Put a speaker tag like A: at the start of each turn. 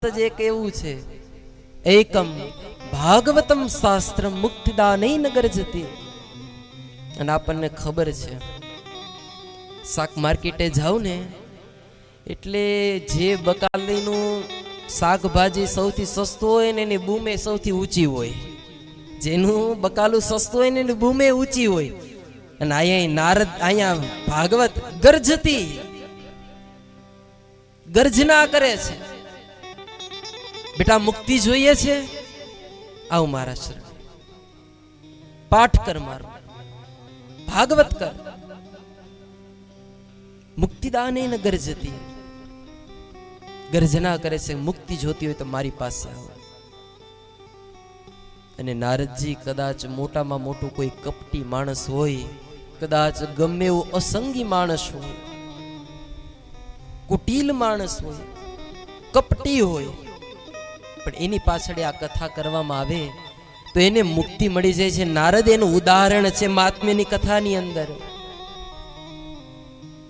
A: જ એક એવું છે, એકમ ભાગવતમ શાસ્ત્ર મુક્તિદાનૈ નગર જતી. અને આપણને ખબર છે, શાક માર્કેટે જાવ ને એટલે જે બકાલીનું શાકભાજી સૌથી સસ્તું હોય ને એની બૂમે સૌથી ઊંચી હોય. જેનું બકાલું સસ્તું હોય ને એની બૂમે ઊંચી હોય. અને અહીંયા નારદ, અહીંયા ભાગવત ગર્જતી ગર્જના કરે છે, બેટા મુક્તિ જોઈએ છે, આવ મારા શરણ, પાઠ કર મારો, ભાગવત કર. મુક્તિદાને ન ગર્જતી, ગર્જના કરે છે, મુક્તિ જોતી હોય તો મારી પાસે આવો. અને નારદજી કદાચ મોટામાં મોટું કોઈ કપટી માણસ હોય, કદાચ ગમે એવું અસંગી માણસ હોય, કુટિલ માણસ હોય, કપટી હોય, પણ એની પાછળ આ કથા કરવામાં આવે તો એને મુક્તિ મળી જાય છે. નારદ એનું ઉદાહરણ છે મહાત્મ્યની કથાની અંદર.